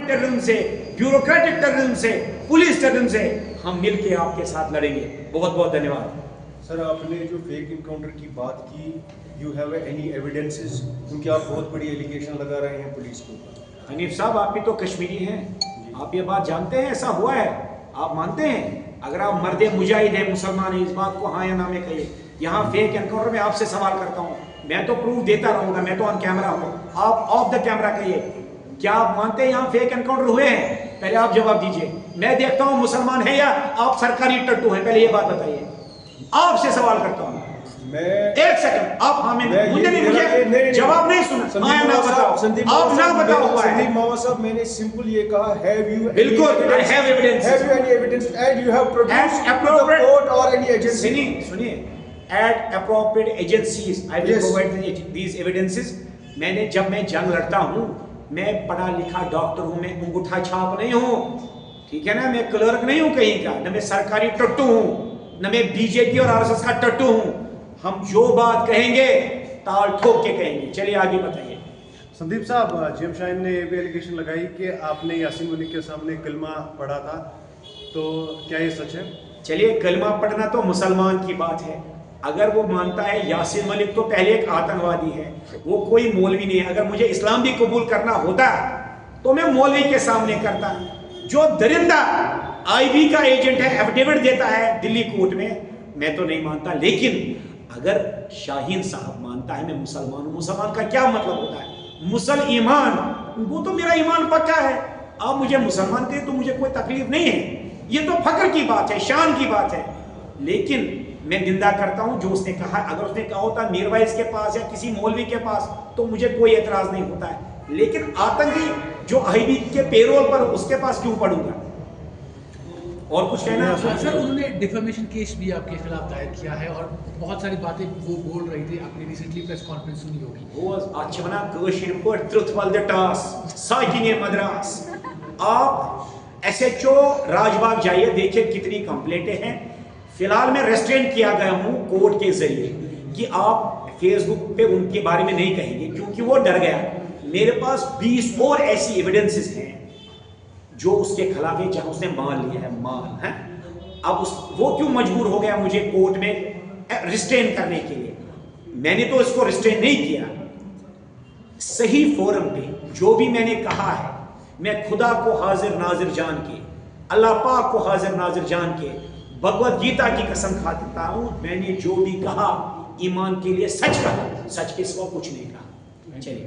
Terrorism से, bureaucratic terrorism से, police terrorism से हम मिलके आपके साथ लड़ेंगे। बहुत बहुत धन्यवाद। सर, आपने जो फेक इनकाउंटर की बात की, यू हैव एनी एविडेंसेस? क्योंकि आप बहुत बड़ी एलिगेशन लगा रहे हैं पुलिस के ऊपर। हनीफ साहब, आप भी तो कश्मीरी हैं, आप ये बात जानते हैं ऐसा हुआ है? आप मानते हैं? अगर आप मर्द मुजाहिद हैं, मुसलमान हैं, इस बात को हाँ या ना में कहिए। यहाँ फेक एनकाउंटर में आपसे सवाल करता हूँ, मैं तो प्रूफ देता रहूंगा, मैं तो ऑन कैमरा हूँ, आप ऑफ द कैमरा कहिए, क्या आप मानते हैं यहाँ फेक एनकाउंटर हुए हैं? पहले आप जवाब दीजिए। मैं देखता हूँ मुसलमान है या आप सरकारी टट्टू हैं, पहले ये बात बताइए। आपसे सवाल करता हूँ मैं। एक सेकंड, आप हाँ में मुझे जवाब नहीं सुना, हाँ ना बताओ, आप ना बताओ हुआ है। संदीप मावा साहब, मैंने सिंपल ये कहा, हैव यू बिल्कुल, I have evidence. Have you any evidence and you have produced At to the appropriate- court or any agency? सुनिए, at appropriate agencies I will Yes. provide these evidences। जब मैं जंग लड़ता हूँ, मैं पढ़ा लिखा डॉक्टर हूँ, मैं अंगूठा छाप नहीं हूँ, ठीक है ना, मैं क्लर्क नहीं हूँ कहीं का, न मैं सरकारी टट्टू हूँ, न मैं बीजेपी और आरएसएस का टट्टू हूँ। हम जो बात कहेंगे ताल ठोक के कहेंगे। चलिए आगे बताइए। संदीप साहब, जेम शाहीन ने ये भी एलिगेशन लगाई कि आपने यासीन मलिक के सामने कलमा पढ़ा था, तो क्या ये सच है? चलिए, कलमा पढ़ना तो मुसलमान की बात है। अगर वो मानता है यासीन मलिक तो पहले एक आतंकवादी है, वो कोई मौलवी नहीं है। अगर मुझे इस्लाम भी कबूल करना होता तो मैं मौलवी के सामने करता। जो दरिंदा आईबी का एजेंट है, एफिडेविट देता है दिल्ली कोर्ट में, मैं तो नहीं मानता। लेकिन अगर शाहीन साहब मानता है मैं मुसलमान हूं, मुसलमान का क्या मतलब होता है? मुसल ईमान, वो तो मेरा ईमान पक्का है। आप मुझे मुसलमान कहें तो मुझे कोई तकलीफ नहीं है, ये तो फख्र की बात है, शान की बात है। लेकिन मैं निंदा करता हूं जो उसने कहा। अगर उसने कहा होता मीरवाइज के पास या किसी मौलवी के पास तो मुझे कोई एतराज नहीं होता है। लेकिन आतंकी जो आईबी के पेरोल पर, उसके पास क्यों पढ़ूंगा? और कुछ कहना है? सर, उन्होंने डिफेमेशन केस भी आपके खिलाफ दायर किया है और बहुत सारी बातें वो बोल रही थी। आपने रिसेंटली प्रेस कॉन्फ्रेंस सुनी होगी। वो आज बना कशीर पर ट्रुथ वाल द टास साइकिंग मद्रास। आप एसएचओ राजबाग जाइए, देखिए कितनी कंप्लेंटें हैं। फिलहाल मैं रेस्ट्रेन किया गया हूं कोर्ट के जरिए कि आप फेसबुक पे उनके बारे में नहीं कहेंगे, क्योंकि वो डर गया। मेरे पास 20 और ऐसी एविडेंसेस हैं जो उसके खिलाफ है, जहां उसने माल लिया है, माल है। अब वो क्यों मजबूर हो गया मुझे कोर्ट में रिस्ट्रेन करने के लिए? मैंने तो इसको रिस्ट्रेन नहीं किया। सही फोरम पे जो भी मैंने कहा है, मैं खुदा को हाजिर नाजिर जान के, अल्लाह पाक को हाजिर नाजिर जान के, भगवत गीता की कसम खाता हूं, मैंने जो भी कहा ईमान के लिए सच कहा, सच के सिवा कुछ नहीं कहा। चलिए।